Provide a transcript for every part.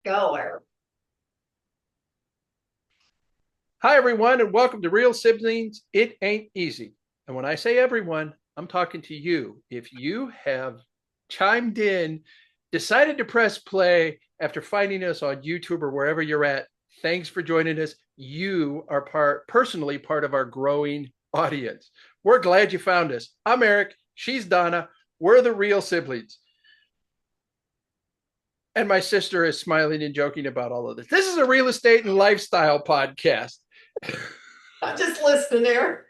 Go, Eric. Hi, everyone, and welcome to Real Siblings. It ain't easy. And when I say everyone, I'm talking to you. If you have chimed in, decided to press play after finding us on YouTube or wherever you're at, thanks for joining us. You are personally part of our growing audience. We're glad you found us. I'm Eric. She's Donna. We're the Real Siblings. And my sister is smiling and joking about all of this. This is a real estate and lifestyle podcast. I'm just listening there.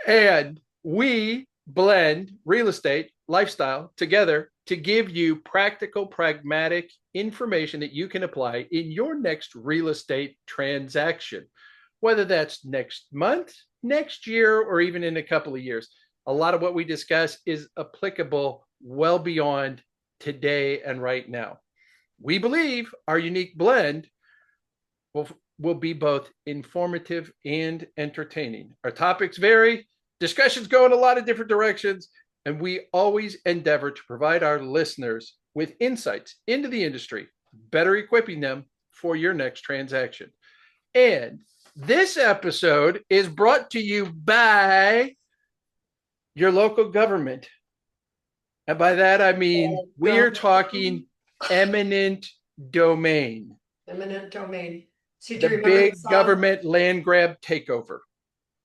And we blend real estate, lifestyle together to give you practical, pragmatic information that you can apply in your next real estate transaction, whether that's next month, next year, or even in a couple of years. A lot of what we discuss is applicable well beyond today and right now. We believe our unique blend will will be both informative and entertaining. Our topics vary, discussions go in a lot of different directions, and we always endeavor to provide our listeners with insights into the industry, better equipping them for your next transaction. And this episode is brought to you by your local government. And by that, I mean, we're talking eminent domain. Eminent domain. So do The you remember the big song? government land grab takeover.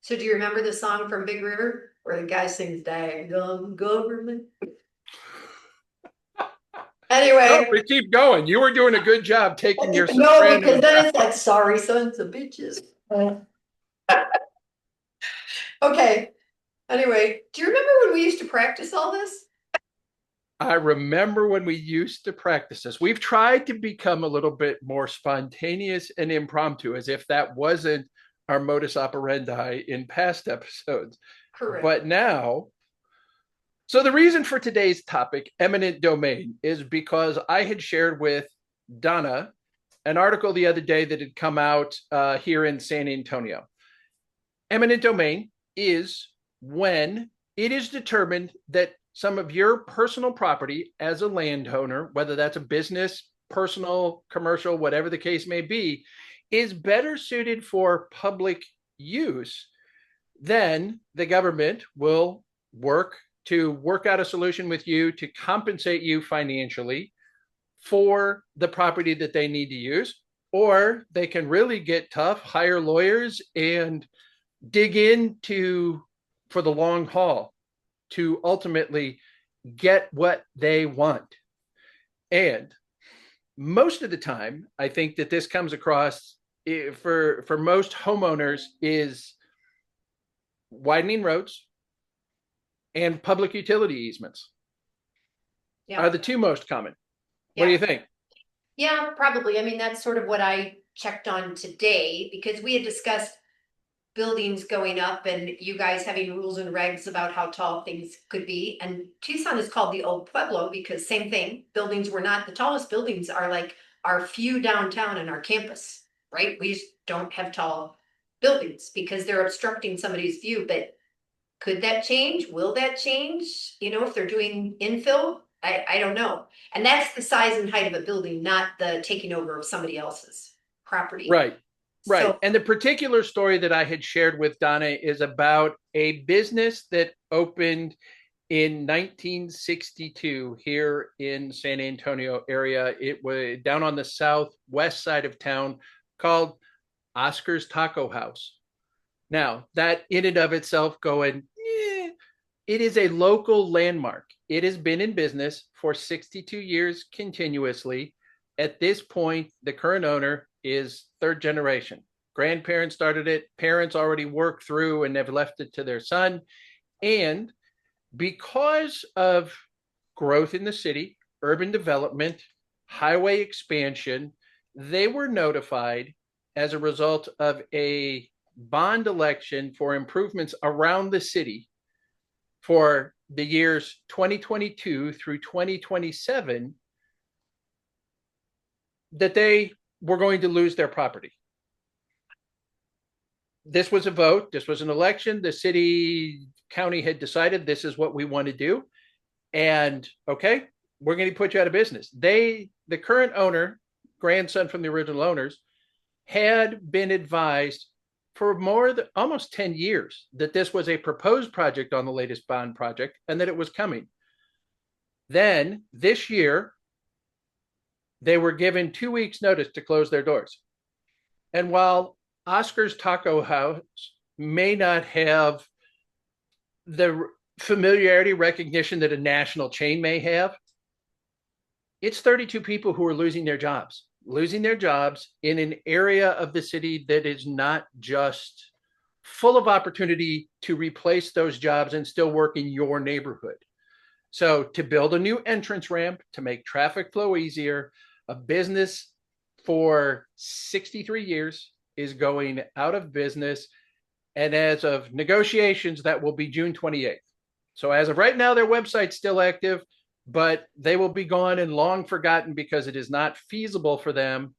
So do you remember the song from Big River where the guy sings "Daggum Government"? No, Anyway, we keep going. You were doing a good job taking your no, soprano because down. then it's like "Sorry Sons of Bitches." Okay. Anyway, do you remember when we used to practice all this? I remember when we used to practice this. We've tried to become a little bit more spontaneous and impromptu, as if that wasn't our modus operandi in past episodes. Correct. But now, so the reason for today's topic, eminent domain, is because I had shared with Donna an article the other day that had come out here in San Antonio. Eminent domain is when it is determined that some of your personal property as a landowner, whether that's a business, personal, commercial, whatever the case may be, is better suited for public use, then the government will work out a solution with you to compensate you financially for the property that they need to use, or they can really get tough, hire lawyers and dig into for the long haul to ultimately get what they want. And most of the time, I think that this comes across for most homeowners is widening roads and public utility easements are Yeah. the two most common. What do Yeah. you think? Yeah, probably. I mean, that's sort of what I checked on today because we had discussed buildings going up and you guys having rules and regs about how tall things could be. And Tucson is called the Old Pueblo because same thing, buildings were not the tallest buildings are like our few downtown and our campus, right? We just don't have tall buildings because they're obstructing somebody's view. But could that change? Will that change? You know, if they're doing infill, I don't know. And that's the size and height of a building, not the taking over of somebody else's property. Right. Right. So And the particular story that I had shared with Donna is about a business that opened in 1962 here in San Antonio area. It was down on the southwest side of town called Oscar's Taco House. Now, that in and of itself going, it is a local landmark. It has been in business for 62 years continuously. At this point, the current owner is third generation. Grandparents started it, parents already worked through and have left it to their son. And because of growth in the city, urban development, highway expansion, they were notified as a result of a bond election for improvements around the city for the years 2022 through 2027 that they were going to lose their property. This was a vote, this was an election. The city county had decided this is what we want to do. And okay, we're going to put you out of business. The current owner, grandson from the original owners, had been advised for more than almost 10 years that this was a proposed project on the latest bond project and that it was coming. Then this year, they were given 2 weeks' notice to close their doors. And while Oscar's Taco House may not have the familiarity recognition that a national chain may have, it's 32 people who are losing their jobs in an area of the city that is not just full of opportunity to replace those jobs and still work in your neighborhood. So to build a new entrance ramp to make traffic flow easier, a business for 63 years is going out of business. And as of negotiations, that will be June 28th. So as of right now, their website's still active, but they will be gone and long forgotten because it is not feasible for them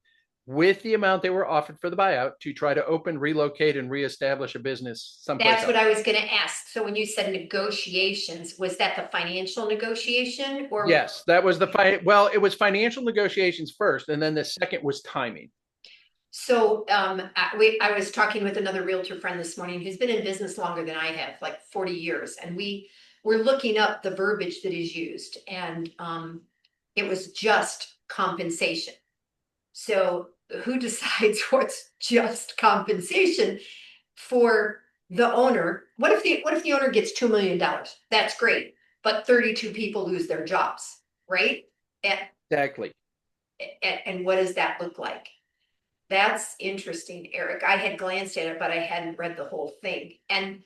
with the amount they were offered for the buyout to try to open, relocate, and reestablish a business someplace That's else. what I was gonna ask. So when you said negotiations, was that the financial negotiation or? Yes, that was the well, it was financial negotiations first, and then the second was timing. So I was talking with another realtor friend this morning who's been in business longer than I have, like 40 years. And we were looking up the verbiage that is used, and it was just compensation. So who decides what's just compensation for the owner? What if the owner gets $2 million? That's great, but 32 people lose their jobs, right? And, Exactly. and what does that look like? That's interesting, Eric. I had glanced at it, but I hadn't read the whole thing. And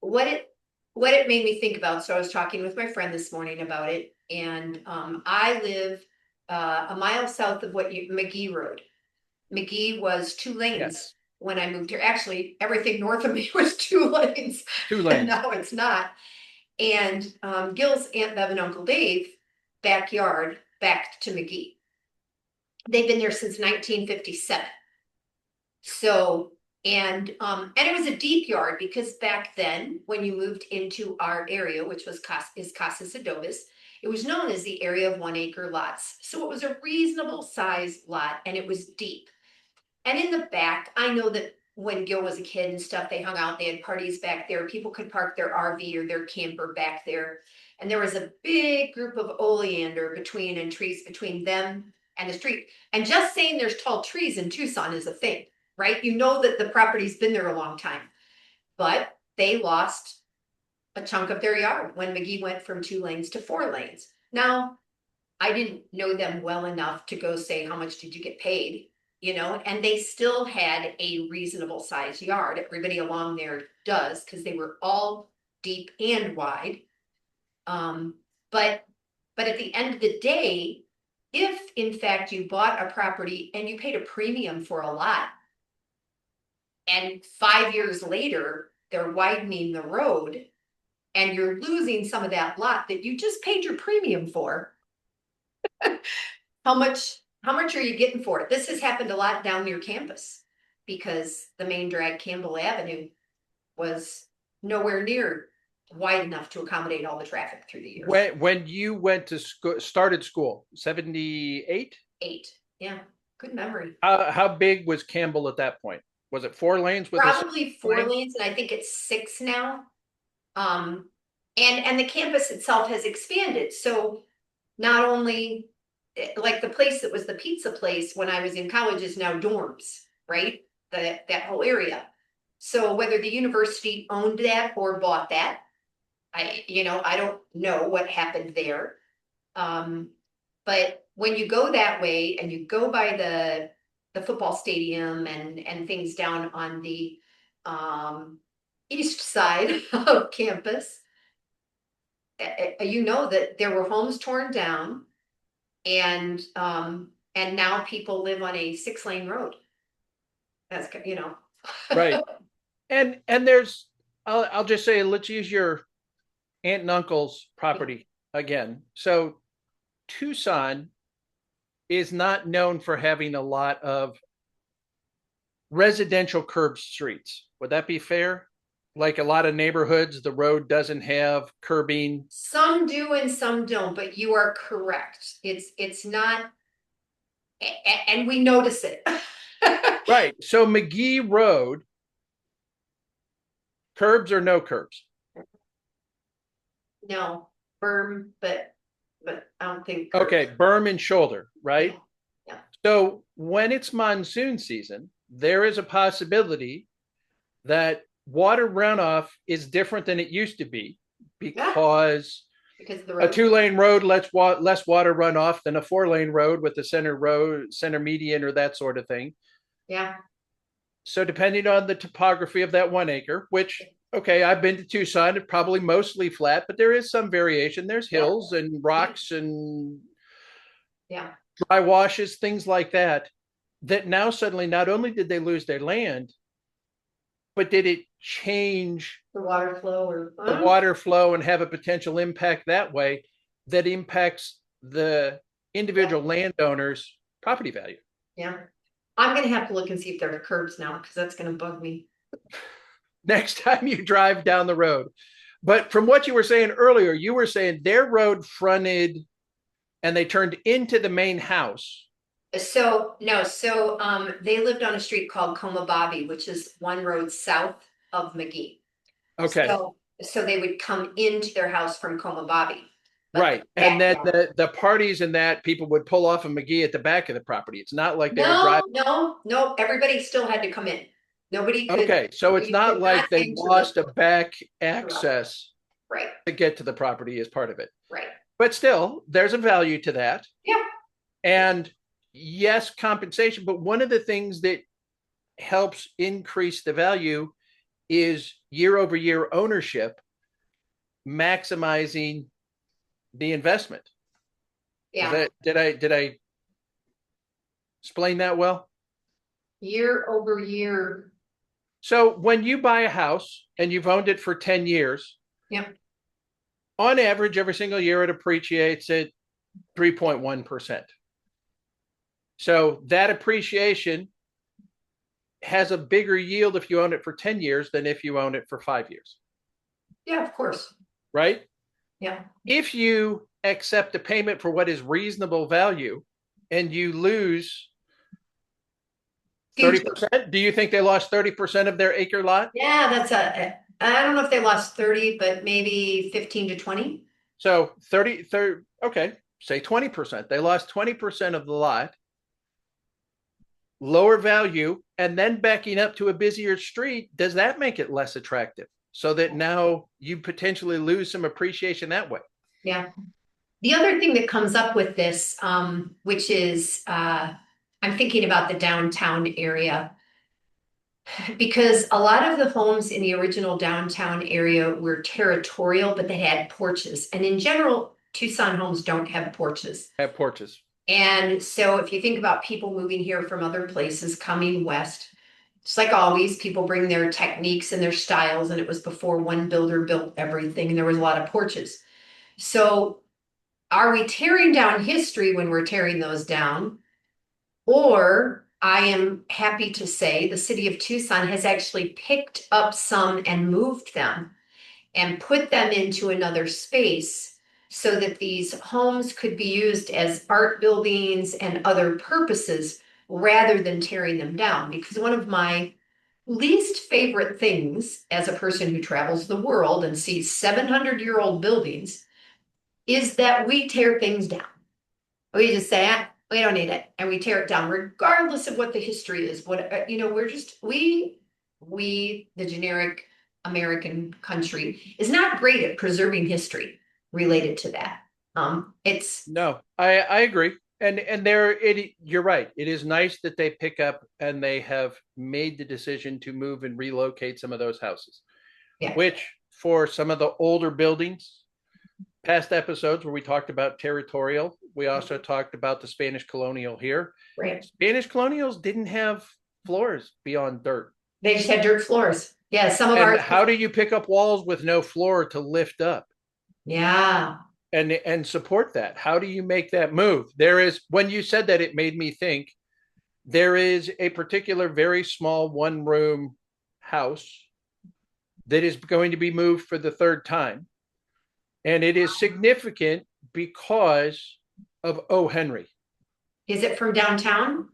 what it what it made me think about. So I was talking with my friend this morning about it, and I live a mile south of McGee Road. McGee was 2 lanes Yes. when I moved here. Actually, everything north of me was 2 lanes, Two and lanes. now it's not. And Gil's Aunt Bev and Uncle Dave backyard back to McGee. They've been there since 1957. So, and it was a deep yard because back then, when you moved into our area, which was Casas Adobes, it was known as the area of 1 acre lots. So it was a reasonable size lot and it was deep. And in the back, I know that when Gil was a kid and stuff, they hung out, they had parties back there. People could park their RV or their camper back there. And there was a big group of oleander and trees between them and the street. And just saying there's tall trees in Tucson is a thing, right? You know that the property's been there a long time, but they lost a chunk of their yard when McGee went from 2 lanes to 4 lanes. Now, I didn't know them well enough to go say, how much did you get paid? And they still had a reasonable size yard. Everybody along there does, because they were all deep and wide. But at the end of the day, if in fact you bought a property and you paid a premium for a lot, and 5 years later, they're widening the road and you're losing some of that lot that you just paid your premium for, how much are you getting for it? This has happened a lot down near campus because the main drag, Campbell Avenue, was nowhere near wide enough to accommodate all the traffic through the years. When you went to started school, 78? 8. Yeah, good memory. How big was Campbell at that point? Was it 4 lanes with Probably a 4 lanes, and I think it's 6 now. And the campus itself has expanded. So not only like the place that was the pizza place when I was in college is now dorms, right? That whole area. So whether the university owned that or bought that, I don't know what happened there. But when you go that way and you go by the football stadium and things down on the east side of campus, you know that there were homes torn down, and now people live on a 6-lane road. That's. right? And there's I'll just say, let's use your aunt and uncle's property again. So Tucson is not known for having a lot of residential curb streets. Would that be fair? Like a lot of neighborhoods, the road doesn't have curbing. Some do and some don't, but you are correct. It's not, and we notice it. Right. So McGee Road, curbs or no curbs? No, berm, but I don't think curb. Okay, berm and shoulder, Yeah, right? yeah, So when it's monsoon season, there is a possibility that water runoff is different than it used to be yeah, because because of the a road. 2-lane road less water run off than a 4-lane road with the center median or that sort of thing. Yeah, So depending on the topography of that 1 acre, which okay, I've been to Tucson, it's probably mostly flat, but there is some variation. There's yeah, hills and yeah, rocks and yeah. dry washes, things like that. That now suddenly not only did they lose their land, but did it change The water flow or, the water flow and have a potential impact that way that impacts the yeah, individual landowner's property value? yeah. I'm gonna have to look and see if there are curbs now, because that's gonna bug me. Next time you drive down the road. But from what you were saying earlier, you were saying their road fronted and they turned into the main house. So, no, so, they lived on a street called Coma Bobby, which is one road south of McGee. Okay. So they would come into their house from Coma Bobby, but the Right. And then backyard. the parties and that people would pull off of McGee at the back of the property. It's not like they were No, driving. no, no, everybody still had to come in. Nobody could, Okay. So it's you not could not like they enter the lost a back garage. access Right, to get to the property as part of it. right. But still, there's a value to that. Yeah, And yes, compensation. But one of the things that helps increase the value is year over year ownership, maximizing the investment. Is yeah. that did I explain that well? Year over year. So when you buy a house and you've owned it for 10 years, Yeah, on average, every single year it appreciates at 3.1%. So that appreciation has a bigger yield if you own it for 10 years than if you own it for 5 years, yeah, of course. right? Yeah. If you accept a payment for what is reasonable value and you lose Future. 30%, do you think they lost 30% of their acre lot? Yeah, I don't know if they lost 30, but maybe 15 to 20. So 30, okay, say 20%. They lost 20% of the lot, lower value, and then backing up to a busier street. Does that make it less attractive? So that now you potentially lose some appreciation that way. Yeah. The other thing that comes up with this, which is, I'm thinking about the downtown area, because a lot of the homes in the original downtown area were territorial, but they had porches. And in general, Tucson homes don't have porches. Have porches. And so if you think about people moving here from other places coming west, just like always, people bring their techniques and their styles, and it was before one builder built everything, and there was a lot of porches. So are we tearing down history when we're tearing those down? Or I am happy to say the city of Tucson has actually picked up some and moved them and put them into another space so that these homes could be used as art buildings and other purposes rather than tearing them down. Because one of my least favorite things as a person who travels the world and sees 700-year-old buildings is that we tear things down. We just say, ah, we don't need it, and we tear it down, regardless of what the history is. What we're just the generic American country is not great at preserving history related to that. It's No, I agree. And there it you're right. It is nice that they pick up and they have made the decision to move and relocate some of those houses, yeah, which for some of the older buildings, past episodes where we talked about territorial, we also talked about the Spanish colonial here. right. Spanish colonials didn't have floors beyond dirt. They just had dirt floors. Yeah, some of And ours. how do you pick up walls with no floor to lift up Yeah, and support that? How do you make that move? There is, when you said that, it made me think there is a particular very small one room house that is going to be moved for the third time. And it is significant because of O. Henry. Is it from downtown?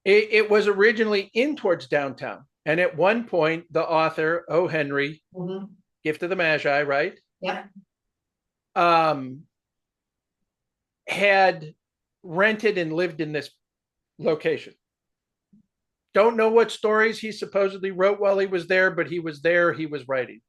It was originally in towards downtown. And at one point, the author, O. Henry, Mhm. Gift of the Magi, right? Yep. Um, had rented and lived in this location. Don't know what stories he supposedly wrote while he was there, but he was there, he was writing.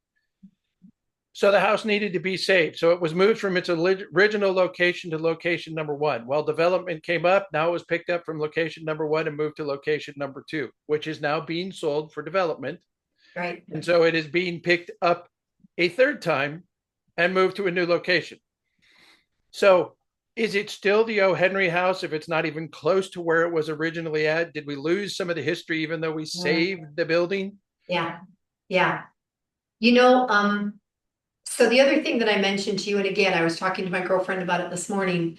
So the house needed to be saved. So it was moved from its original location to location number one. Well, development came up. Now it was picked up from location number one and moved to location number two, which is now being sold for development. Right. And so it is being picked up a third time and moved to a new location. So is it still the O. Henry house if it's not even close to where it was originally at? Did we lose some of the history even though we saved the building? Yeah. Yeah. You know, so the other thing that I mentioned to you, and again, I was talking to my girlfriend about it this morning,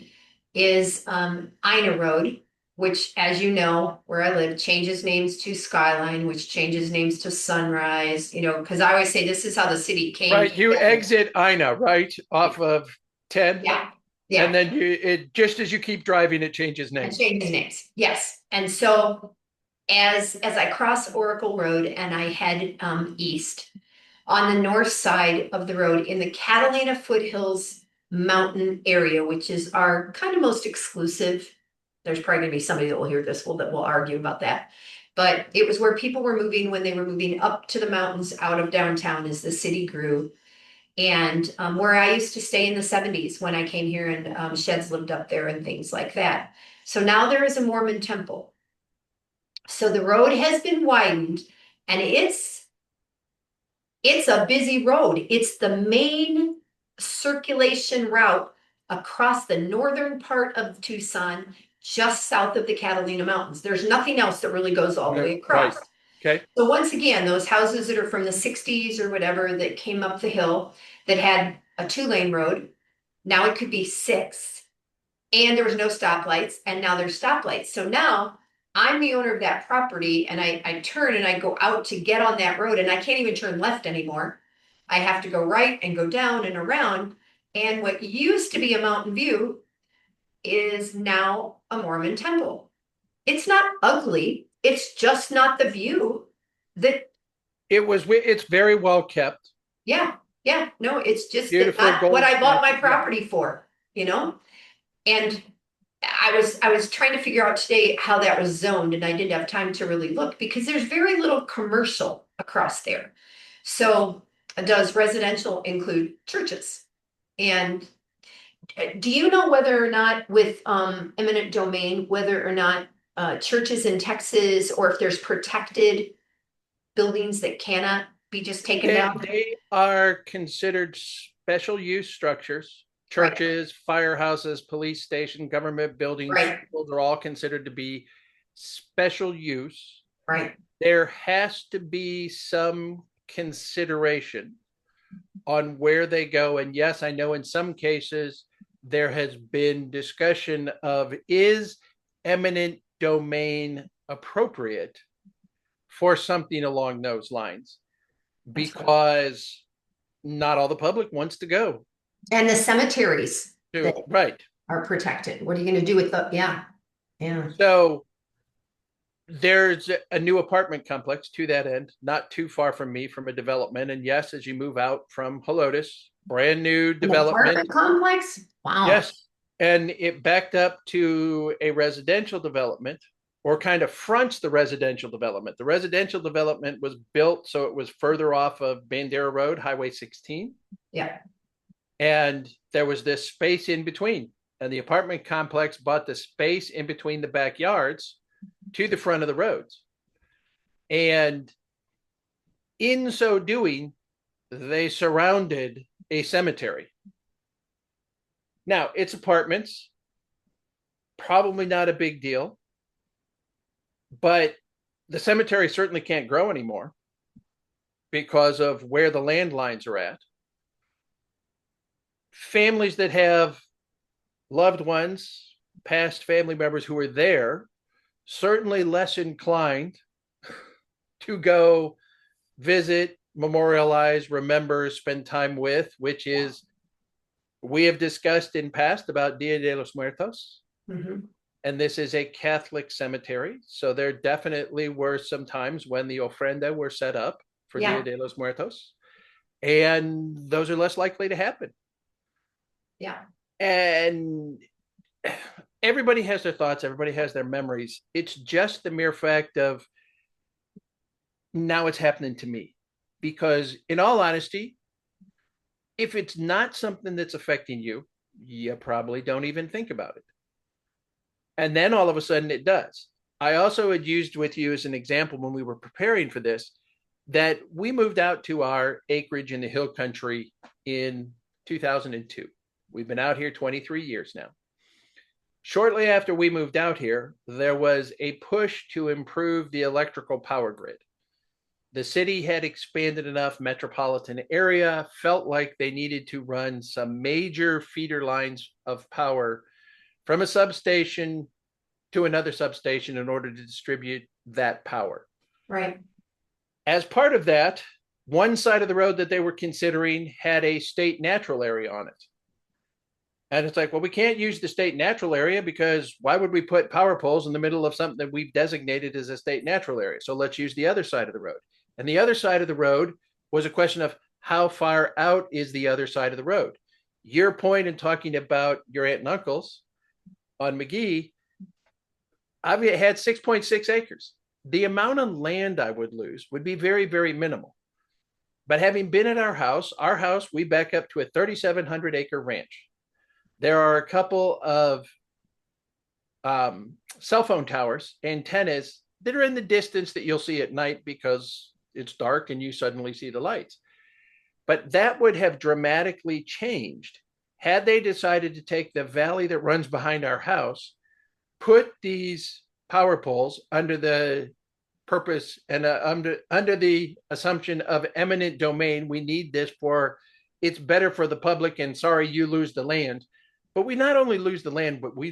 is Ina Road, which, as you know, where I live, changes names to Skyline, which changes names to Sunrise, you know, because I always say this is how the city came Right. You together. exit Ina, right? Off of 10. Yeah, And yeah, then it just as you keep driving, it changes and names. changes names. Yes. And so as I cross Oracle Road and I head east, on the north side of the road in the Catalina Foothills mountain area, which is our kind of most exclusive. There's probably going to be somebody that will hear this that will argue about that. But it was where people were moving when they were moving up to the mountains out of downtown as the city grew. And where I used to stay in the 70s when I came here and sheds lived up there and things like that. So now there is a Mormon temple. So the road has been widened and it's a busy road. It's the main circulation route across the northern part of Tucson, just south of the Catalina Mountains. There's nothing else that really goes all the way Right. across. Okay. So once again, those houses that are from the 60s or whatever that came up the hill that had a two-lane road, now it could be six. And there was no stoplights, and now there's stoplights. So now I'm the owner of that property, and I turn and I go out to get on that road, and I can't even turn left anymore. I have to go right and go down and around. And what used to be a mountain view is now a Mormon temple. It's not ugly, it's just not the view that, It's very well kept. yeah, yeah, no, it's just that Beautiful not what gold I bought my statue. Yeah. property for, you know? And I was trying to figure out today how that was zoned, and I didn't have time to really look because there's very little commercial across there. So does residential include churches? And do you know whether or not with eminent domain, whether or not churches in Texas or if there's protected buildings that cannot be just taken down? They are considered special use structures. Right, Churches, firehouses, police station, government buildings, right, schools are all considered to be special use. right. There has to be some consideration on where they go. And yes, I know in some cases there has been discussion of is eminent domain appropriate for something along those lines That's right. because not all the public wants to go And the cemeteries that to right. are protected. What are you going to do with the, yeah, yeah. So there's a new apartment complex to that end, not too far from me from a development. And yes, as you move out from Helotes, brand new An development. apartment complex? Wow. Yes. And it backed up to a residential development or kind of fronts the residential development. The residential development was built so it was further off of Bandera Road, Highway 16. Yeah. And there was this space in between. And the apartment complex bought the space in between the backyards to the front of the roads. And in so doing, they surrounded a cemetery. Now, it's apartments, probably not a big deal, but the cemetery certainly can't grow anymore because of where the landlines are at. Families that have loved ones, past family members who are there, certainly less inclined to go visit, memorialize, remember, spend time with, which is we have discussed in past about Dia de los Muertos. Mhm. And this is a Catholic cemetery. So there definitely were some times when the ofrenda were set up for Dia Yeah, de los Muertos, and those are less likely to happen. yeah, And everybody has their thoughts, everybody has their memories. It's just the mere fact of now it's happening to me. Because, in all honesty, if it's not something that's affecting you, you probably don't even think about it. And then all of a sudden it does. I also had used with you as an example when we were preparing for this that we moved out to our acreage in the hill country in 2002. We've been out here 23 years now. Shortly after we moved out here, there was a push to improve the electrical power grid. The city had expanded enough metropolitan area, felt like they needed to run some major feeder lines of power from a substation to another substation in order to distribute that power. right. As part of that, one side of the road that they were considering had a state natural area on it. And it's like, well, we can't use the state natural area because why would we put power poles in the middle of something that we've designated as a state natural area? So let's use the other side of the road. And the other side of the road was a question of how far out is the other side of the road? Your point in talking about your aunt and uncles on McGee, I've had 6.6 acres. The amount of land I would lose would be very, very minimal. But having been at our house, we back up to a 3,700 acre ranch. There are a couple of cell phone towers, antennas that are in the distance that you'll see at night because it's dark and you suddenly see the lights. But that would have dramatically changed had they decided to take the valley that runs behind our house, put these power poles under the purpose and under the assumption of eminent domain. We need this for it's better for the public, and sorry, you lose the land. But we not only lose the land, but we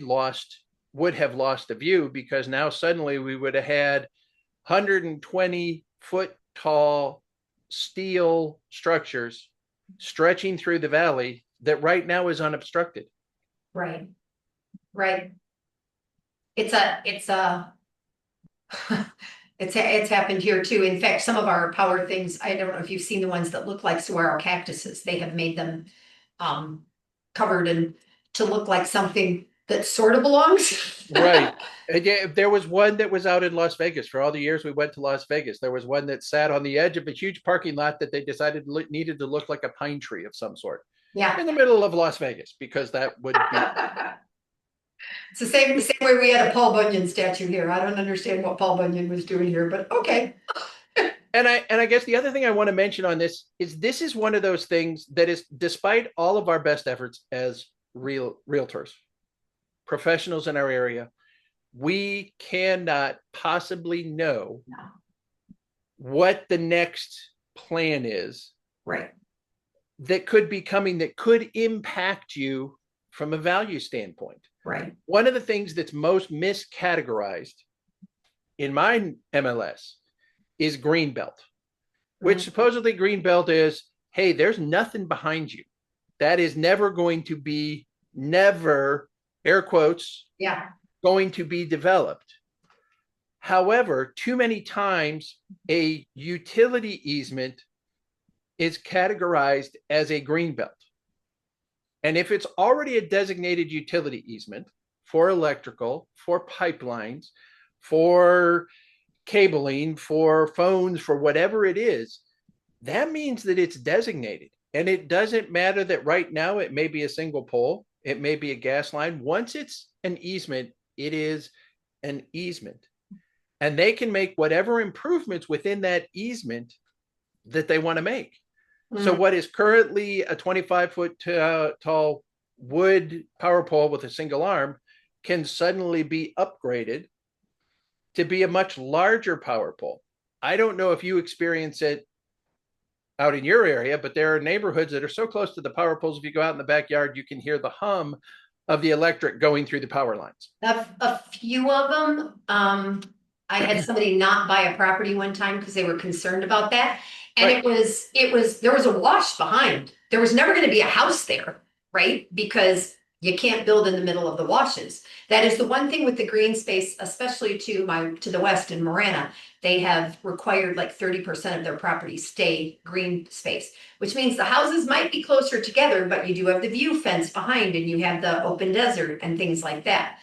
would have lost the view because now suddenly we would have had 120-foot tall steel structures stretching through the valley that right now is unobstructed. Right, right. It's a it's happened here too. In fact, some of our power things, I don't know if you've seen the ones that look like saguaro cactuses. They have made them covered and to look like something that sort of belongs. Right. And yeah, there was one that was out in Las Vegas. For all the years we went to Las Vegas, there was one that sat on the edge of a huge parking lot that they decided needed to look like a pine tree of some sort Yeah. in the middle of Las Vegas because that would be. It's the same way we had a Paul Bunyan statue here. I don't understand what Paul Bunyan was doing here, but okay. And I guess the other thing I want to mention on this is one of those things that is, despite all of our best efforts as realtors, professionals in our area, we cannot possibly know No. what the next plan is Right. that could be coming that could impact you from a value standpoint. Right. One of the things that's most miscategorized in my MLS is Greenbelt, which supposedly Greenbelt is, hey, there's nothing behind you. That is never going to be, never, air quotes, Yeah. going to be developed. However, too many times a utility easement is categorized as a greenbelt. And if it's already a designated utility easement for electrical, for pipelines, for cabling, for phones, for whatever it is, that means that it's designated. And it doesn't matter that right now it may be a single pole, it may be a gas line. Once it's an easement, it is an easement. And they can make whatever improvements within that easement that they want to make. So what is currently a 25-foot tall wood power pole with a single arm can suddenly be upgraded to be a much larger power pole. I don't know if you experience it out in your area, but there are neighborhoods that are so close to the power poles, if you go out in the backyard, you can hear the hum of the electric going through the power lines. A few of them, I had somebody not buy a property one time because they were concerned about that. And Right. there was a wash behind. There was never going to be a house there, right? Because you can't build in the middle of the washes. That is the one thing with the green space, especially to the west in Marana, they have required like 30% of their property stay green space, which means the houses might be closer together, but you do have the view fence behind and you have the open desert and things like that.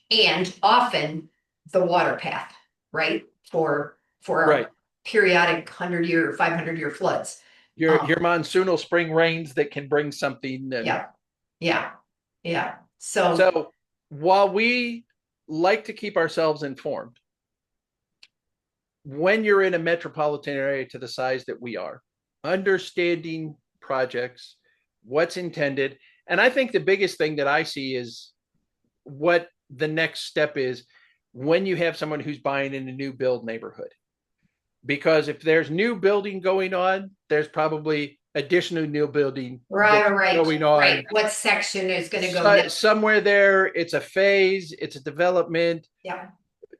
And often the water path, right? For Right. our periodic 100-year, 500-year floods. Your monsoonal spring rains that can bring something. And Yeah, yeah, yeah. So, so while we like to keep ourselves informed, when you're in a metropolitan area to the size that we are, understanding projects, what's intended. And I think the biggest thing that I see is what the next step is when you have someone who's buying in a new build neighborhood. Because if there's new building going on, there's probably additional new building right, that's right, going on. right. What section is going to go next? Somewhere there, it's a phase, it's a development. Yeah.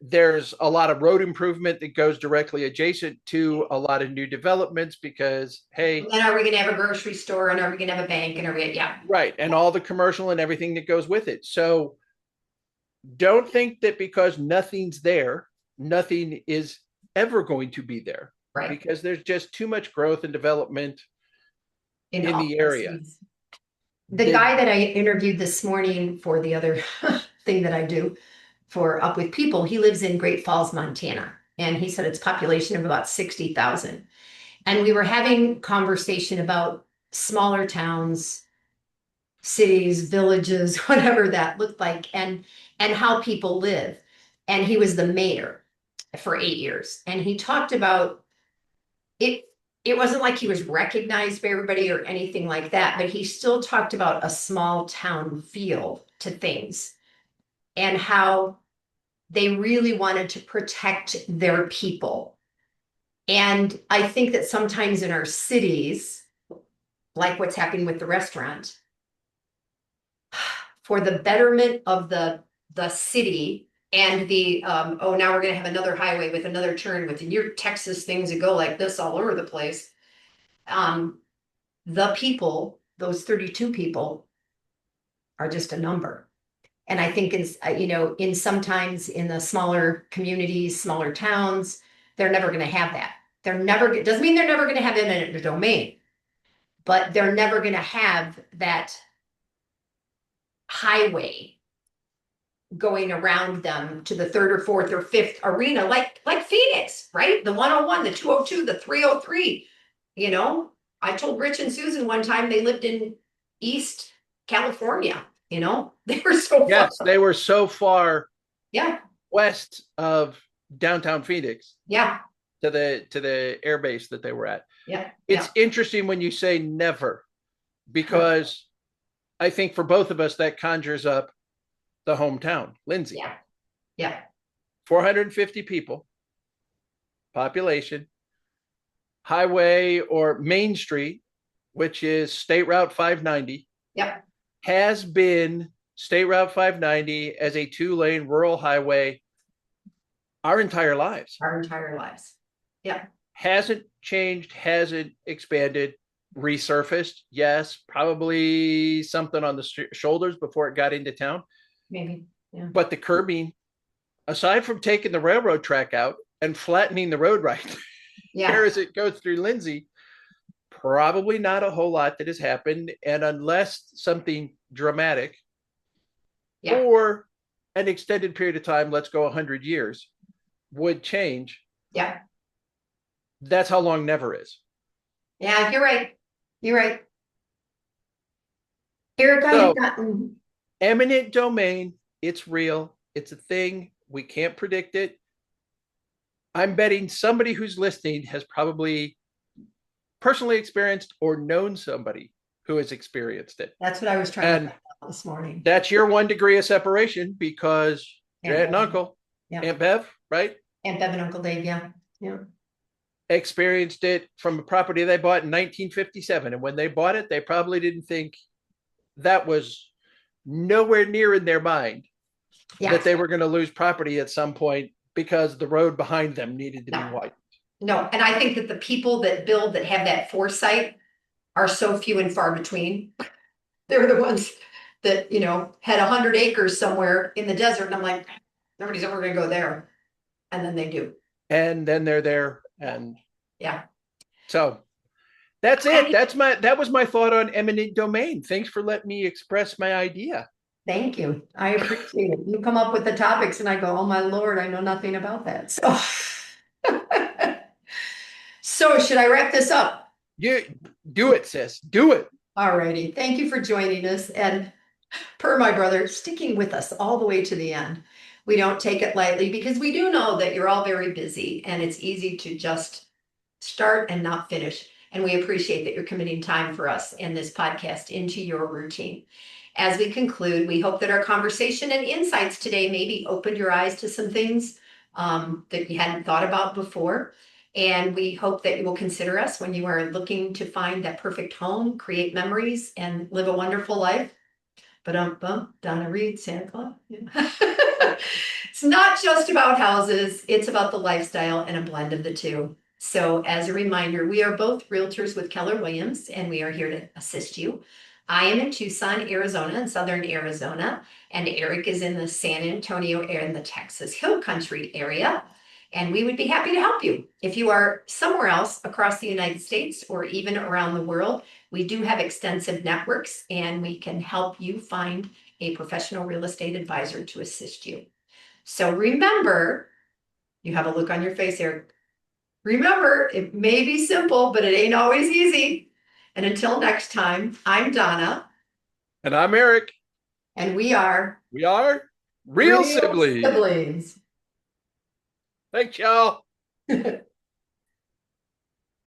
There's a lot of road improvement that goes directly adjacent to a lot of new developments because, hey, And then are we going to have a grocery store and are we going to have a bank and are we, yeah. right, and all the commercial and everything that goes with it. So don't think that because nothing's there, nothing is ever going to be there Right. because there's just too much growth and development In in all the area. cities. The guy that I interviewed this morning for the other thing that I do for Up With People, he lives in Great Falls, Montana. And he said it's population of about 60,000. And we were having conversation about smaller towns, cities, villages, whatever that looked like, and how people live. And he was the mayor for 8 years. And he talked about it. It wasn't like he was recognized by everybody or anything like that, but he still talked about a small town feel to things and how they really wanted to protect their people. And I think that sometimes in our cities, like what's happening with the restaurant, for the betterment of the city and the oh, now we're gonna have another highway with another turn with your Texas things that go like this all over the place. Um, the people, those 32 people, are just a number. And I think in sometimes in the smaller communities, smaller towns, they're never going to have that. They're never, doesn't mean they're never going to have eminent domain, but they're never going to have that highway going around them to the third or fourth or fifth arena, like Phoenix, right? The 101, the 202, the 303. You know, I told Rich and Susan one time they lived in East California. They were so far. Yes, they were so far Yeah, west of downtown Phoenix yeah, to the air base that they were at. yeah, It's yeah. interesting when you say never, because I think for both of us that conjures up the hometown, Lindsay. Yeah, yeah, 450 people, population, highway or Main Street, which is State Route 590, yeah. has been State Route 590 as a 2-lane rural highway our entire lives. Our entire lives. Yeah, Hasn't changed, hasn't expanded, resurfaced. Yes, probably something on the shoulders before it got into town. maybe. Yeah, But the curbing, aside from taking the railroad track out and flattening the road right yeah, here as it goes through Lindsay, probably not a whole lot that has happened. And unless something dramatic yeah, or an extended period of time, let's go 100 years, would change, yeah. that's how long never is. Yeah, you're right. You're right. Erica, you've So, gotten, eminent domain, it's real, it's a thing, we can't predict it. I'm betting somebody who's listening has probably personally experienced or known somebody who has experienced it. that's what I was trying to And find out this morning. that's your 1 degree of separation because your aunt and uncle, Yeah. Aunt Bev, right? Aunt Bev and Uncle Dave, yeah. Yeah. Experienced it from a property they bought in 1957. And when they bought it, they probably didn't think that was nowhere near in their mind Yeah. that they were going to lose property at some point because the road behind them needed to be No, widened. no. And I think that the people that build that have that foresight are so few and far between. They're the ones that, had 100 acres somewhere in the desert. And I'm like, nobody's ever gonna go there. And then they do. And then they're there. Yeah. And Yeah. so that's it. I, That was my thought on eminent domain. Thanks for letting me express my idea. thank you. I appreciate it. You come up with the topics and I go, oh my Lord, I know nothing about that. So, so should I wrap this up? You do it, sis. Do it. All righty. Thank you for joining us. And per my brother, sticking with us all the way to the end. We don't take it lightly because we do know that you're all very busy and it's easy to just start and not finish. And we appreciate that you're committing time for us and this podcast into your routine. As we conclude, we hope that our conversation and insights today maybe opened your eyes to some things that you hadn't thought about before. And we hope that you will consider us when you are looking to find that perfect home, create memories, and live a wonderful life. But Donna Reed, Santa Claus. Yeah. It's not just about houses, it's about the lifestyle and a blend of the two. So, as a reminder, we are both realtors with Keller Williams, and we are here to assist you. I am in Tucson, Arizona, in southern Arizona, and Eric is in the San Antonio area, in the Texas Hill Country area. And we would be happy to help you. If you are somewhere else across the United States or even around the world, we do have extensive networks and we can help you find a professional real estate advisor to assist you. So remember, you have a look on your face, Eric. Remember, it may be simple, but it ain't always easy. And until next time, I'm Donna. And I'm Eric. And we are We are real Real siblings. Siblings. Thanks, y'all.